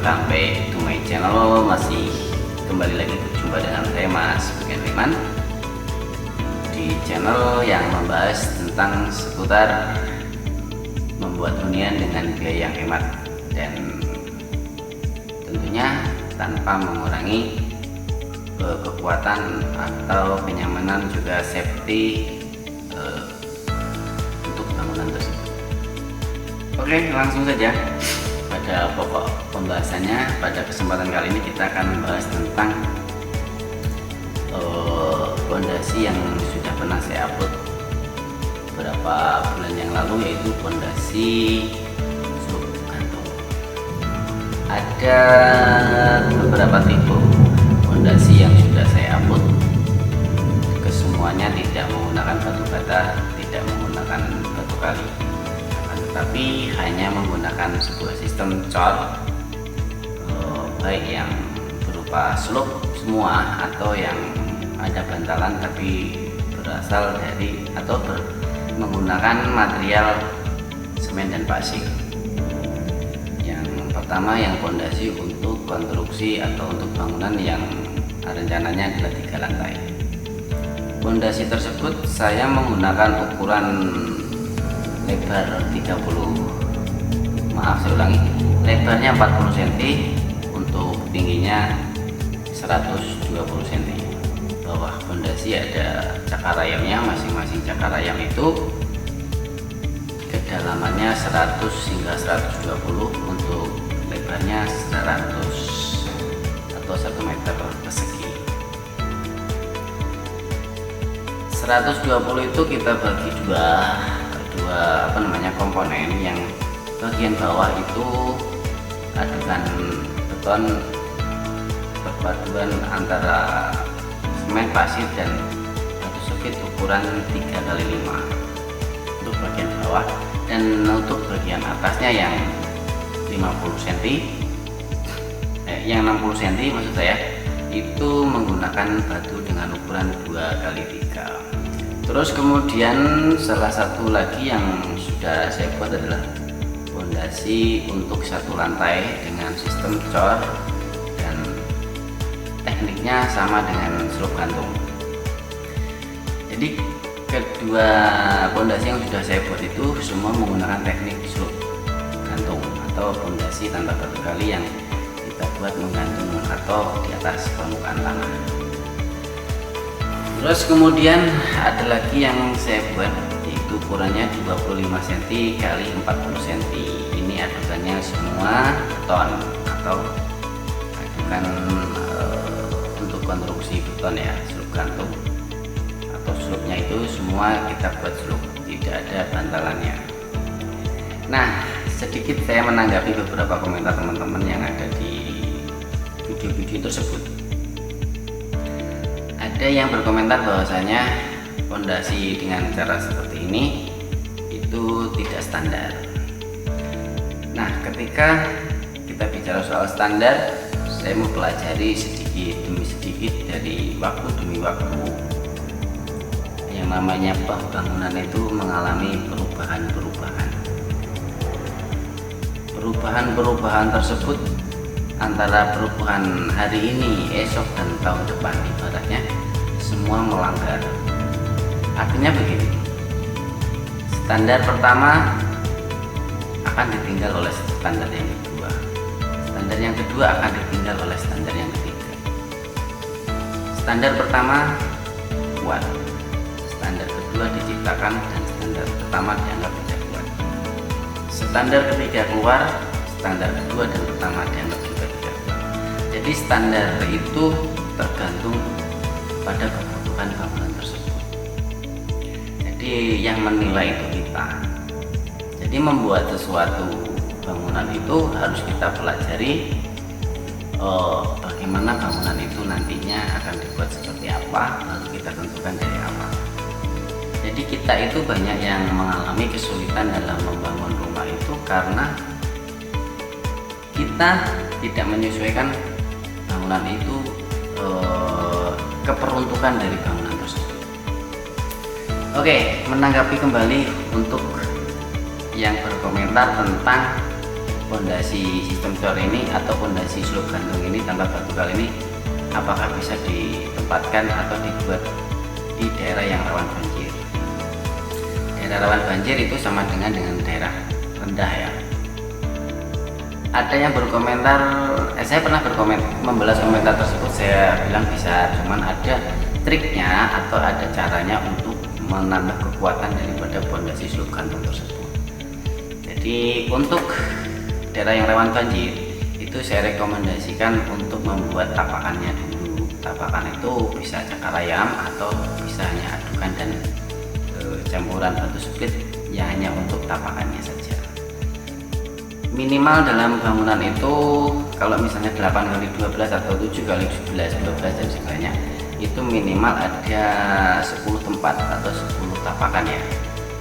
welcome back to my channel. Masih kembali lagi berjumpa dengan saya Mas Bukan di channel yang membahas tentang seputar membuat hunian dengan biaya yang hemat dan tentunya tanpa mengurangi kekuatan atau kenyamanan juga safety untuk bangunan tersebut. Oke, langsung saja pada pokok pembahasannya. Pada kesempatan kali ini kita akan membahas tentang fondasi yang sudah pernah saya upload beberapa bulan yang lalu, yaitu fondasi slope gantung. Ada beberapa tipe fondasi yang sudah saya upload, kesemuanya tidak menggunakan batu bata, tidak menggunakan batu kali, tetapi hanya menggunakan sebuah sistem cor, baik yang berupa slope semua atau yang ada bantalan tapi berasal dari atau menggunakan material semen dan pasir. Yang pertama, yang fondasi untuk konstruksi atau untuk bangunan yang rencananya adalah 3 lantai. Fondasi tersebut saya menggunakan ukuran lebar 40 cm, untuk tingginya 120 cm. Bawah fondasi ada cakar ayamnya, masing-masing cakar ayam itu kedalamannya 100 hingga 120, untuk lebarnya 100 atau 1 meter persegi. 120 itu kita bagi dua komponen. Yang bagian bawah itu adukan beton perpaduan antara semen, pasir, dan batu sukit ukuran 3x5 untuk bagian bawah, dan untuk bagian atasnya yang 50 cm, yang 60 cm maksud saya, itu menggunakan batu dengan ukuran 2x3. Terus kemudian salah satu lagi yang sudah saya buat adalah fondasi untuk 1 lantai dengan sistem cor, dan tekniknya sama dengan slope gantung. Jadi kedua fondasi yang sudah saya buat itu semua menggunakan teknik slope gantung atau fondasi tanpa batu kali yang kita buat menggantung atau di atas permukaan tanah. Terus kemudian ada lagi yang saya buat, yaitu ukurannya 25 cm x 40 cm. Ini adukannya semua beton atau adukan untuk konstruksi beton ya, slope gantung atau slope-nya itu semua kita buat slope, tidak ada bantalannya. Nah, sedikit saya menanggapi beberapa komentar teman-teman yang ada di video-video tersebut. Ada yang berkomentar bahwasanya fondasi dengan cara seperti ini itu tidak standar. Nah, ketika kita bicara soal standar, saya mempelajari sedikit demi sedikit dari waktu demi waktu. Yang namanya bangunan itu mengalami perubahan tersebut antara perubahan hari ini, esok, dan tahun depan, ibaratnya semua melanggar. Artinya begini, standar pertama akan ditinggal oleh standar yang kedua, standar yang kedua akan ditinggal oleh standar yang ketiga. Standar pertama kuat, standar kedua diciptakan, dan standar pertama dianggap tidak kuat. Standar ketiga keluar, standar kedua dan pertama dianggap juga tidak kuat. Jadi standar itu tergantung pada kebutuhan bangunan tersebut. Jadi yang menilai itu kita. Jadi membuat sesuatu bangunan itu harus kita pelajari bagaimana bangunan itu nantinya akan dibuat seperti apa, lalu kita tentukan dari awal. Jadi kita itu banyak yang mengalami kesulitan dalam membangun rumah itu karena kita tidak menyesuaikan bangunan itu keperuntukan dari bangunan tersebut. Oke, menanggapi kembali untuk yang berkomentar tentang pondasi sistem cor ini atau pondasi slope gantung ini tanpa batu kali ini apakah bisa ditempatkan atau dibuat di daerah yang rawan banjir. Daerah rawan banjir itu sama dengan daerah rendah ya. Ada yang berkomentar, saya pernah membalas komentar tersebut, saya bilang bisa, cuman ada triknya atau ada caranya untuk menambah kekuatan daripada pondasi slope gantung tersebut. Jadi untuk daerah yang rawan banjir itu saya rekomendasikan untuk membuat tapakannya dulu. Tapakan itu bisa cakar ayam atau bisa hanya adukan dan campuran batu split yang hanya untuk tapakannya saja. Minimal dalam bangunan itu kalau misalnya 8x12 atau 7x11, 12 dan sebagainya itu minimal ada 10 tempat atau 10 tapakan ya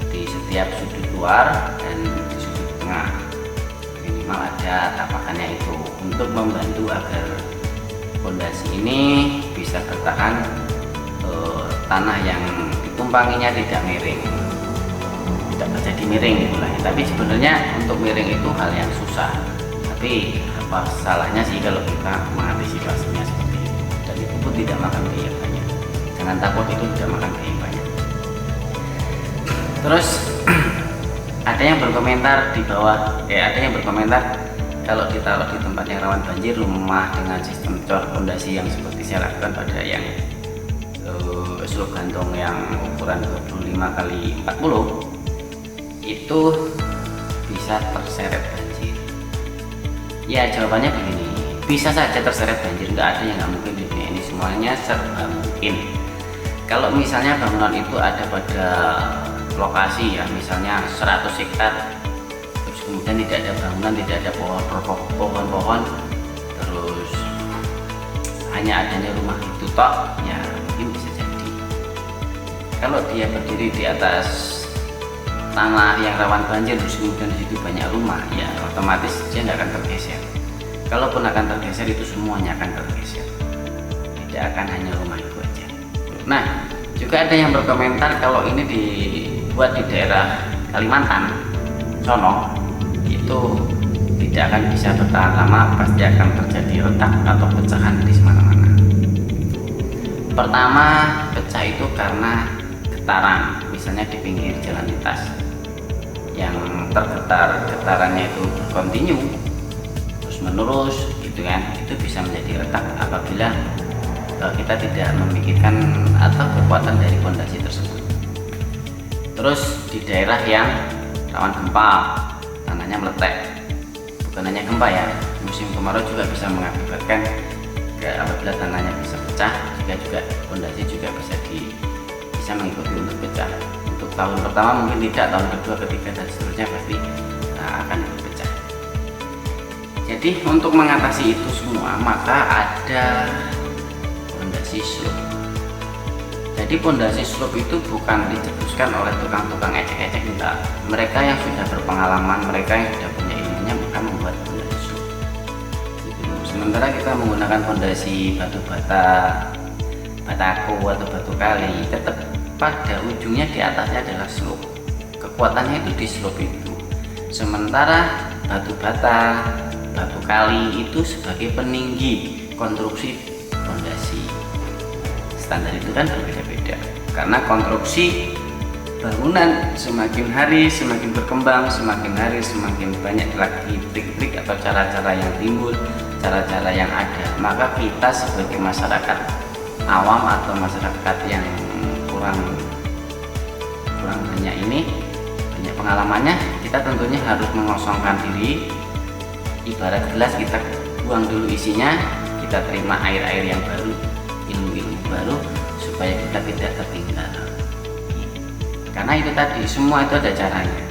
di setiap sudut luar dan di sudut tengah. Minimal ada tapakannya itu untuk membantu agar pondasi ini bisa bertahan, tanah yang ditumpanginya tidak miring, tidak terjadi miring gitu lah. Tapi sebenarnya untuk miring itu hal yang susah, tapi apa salahnya sih kalau kita mengantisipasinya seperti itu, dan itu pun tidak makan biaya banyak. Jangan takut itu tidak makan biaya banyak. Terus ada yang berkomentar di bawah, ada yang berkomentar kalau ditaruh di tempat yang rawan banjir, rumah dengan sistem cor pondasi yang seperti saya lakukan pada yang slope gantung yang ukuran 25x40 itu bisa terseret banjir. Ya jawabannya begini, bisa saja terseret banjir, nggak ada yang nggak mungkin di dunia ini, semuanya serba mungkin. Kalau misalnya bangunan itu ada pada lokasi ya misalnya 100 hektar, terus kemudian tidak ada bangunan, tidak ada pohon-pohon, terus hanya adanya rumah itu tok, ya mungkin bisa jadi. Kalau dia berdiri di atas tanah yang rawan banjir terus kemudian di situ banyak rumah, ya otomatis dia tidak akan tergeser. Kalaupun akan tergeser itu semuanya akan tergeser, tidak akan hanya rumah itu aja. Nah juga ada yang berkomentar kalau ini dibuat di daerah Kalimantan sono itu tidak akan bisa bertahan lama, pasti akan terjadi retak atau pecahan di mana-mana. Pertama pecah itu karena getaran, misalnya di pinggir jalan lintas yang getarannya itu kontinu terus menerus gitu kan, itu bisa menjadi retak apabila kita tidak memikirkan atau kekuatan dari pondasi tersebut. Terus di daerah yang rawan gempa, tanahnya meletek, bukan hanya gempa ya, musim kemarau juga bisa mengakibatkan apabila tanahnya bisa pecah, juga pondasi juga bisa mengikuti untuk pecah. Untuk tahun pertama mungkin tidak, tahun kedua, ketiga dan seterusnya pasti akan pecah. Jadi untuk mengatasi itu semua maka ada pondasi slope. Jadi pondasi slope itu bukan dicetuskan oleh tukang-tukang ecek-ecek, enggak. Mereka yang sudah berpengalaman, mereka yang sudah punya ilmunya akan membuat pondasi slope. Gitu. Sementara kita menggunakan pondasi batu bata, bataku atau batu kali, tetap pada ujungnya di atasnya adalah slope. Kekuatannya itu di slope itu. Sementara batu bata, batu kali itu sebagai peninggi konstruksi pondasi. Standar itu kan berbeda-beda karena konstruksi bangunan semakin hari semakin berkembang, semakin hari semakin banyak lagi trik-trik atau cara-cara yang timbul, cara-cara yang ada. Maka kita sebagai masyarakat awam atau masyarakat yang kurang banyak banyak pengalamannya, kita tentunya harus mengosongkan diri. Ibarat gelas, kita buang dulu isinya, kita terima air-air yang baru, ilmu-ilmu baru, supaya kita tidak tertinggal. Karena itu tadi, semua itu ada caranya.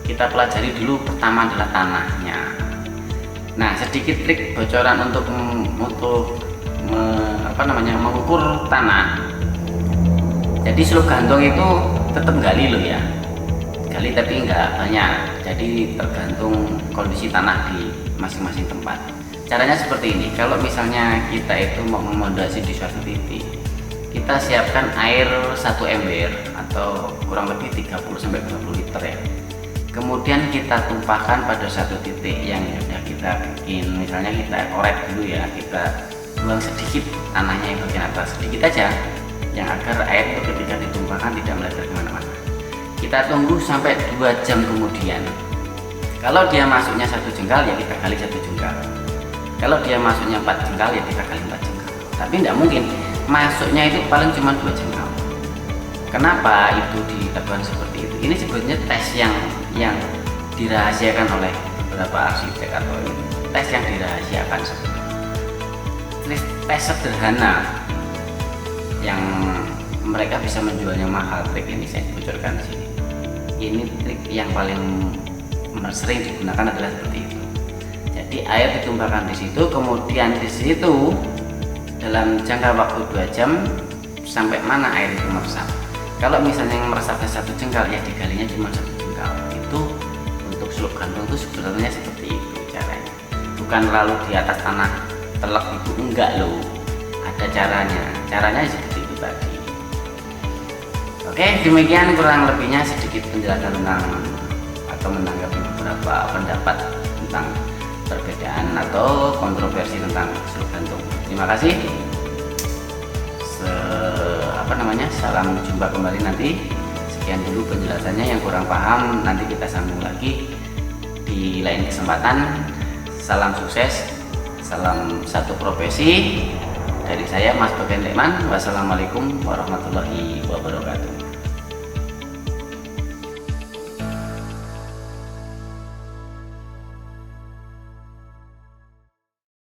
Kita pelajari dulu, pertama adalah tanahnya. Nah sedikit trik bocoran untuk mengukur tanah. Jadi slope gantung itu tetap gali loh ya, gali tapi enggak banyak, jadi tergantung kondisi tanah di masing-masing tempat. Caranya seperti ini, kalau misalnya kita itu mau memondasi di suatu titik, kita siapkan air 1 ember atau kurang lebih 30-40 liter ya. kemudian kita tumpahkan pada satu titik yang sudah kita bikin. Misalnya kita korek dulu ya, kita buang sedikit tanahnya yang bagian atas, sedikit aja, yang agar air itu ketika ditumpahkan tidak melebar kemana-mana. Kita tunggu sampai 2 jam kemudian. Kalau dia masuknya 1 jengkal ya kita kali 1 jengkal, kalau dia masuknya 4 jengkal ya kita kali 4 jengkal. Tapi tidak mungkin masuknya itu paling cuma 2 jengkal. Kenapa itu dilakukan seperti itu? Ini sebetulnya tes yang dirahasiakan oleh beberapa arsitek, atau tes yang dirahasiakan sebetulnya. Tes sederhana yang mereka bisa menjualnya mahal. Trik ini saya bocorkan di sini. Ini trik yang paling sering digunakan adalah seperti itu. Jadi air ditumpahkan di situ, kemudian di situ dalam jangka waktu 2 jam sampai mana air itu meresap. Kalau misalnya yang meresapnya 1 jengkal ya digalinya cuma 1 jengkal. Itu untuk seluk gantung itu sebenarnya seperti itu caranya. Bukan lalu di atas tanah telak itu, enggak loh. Ada caranya. Caranya seperti itu tadi. Oke, demikian kurang lebihnya sedikit penjelasan tentang atau menanggapi beberapa pendapat tentang perbedaan atau kontroversi tentang seluk gantung. Terima kasih. Salam jumpa kembali nanti. Sekian dulu penjelasannya, yang kurang paham nanti kita sambung lagi di lain kesempatan. Salam sukses, salam satu profesi dari saya Mas Bagian Lekman. Wassalamualaikum warahmatullahi wabarakatuh.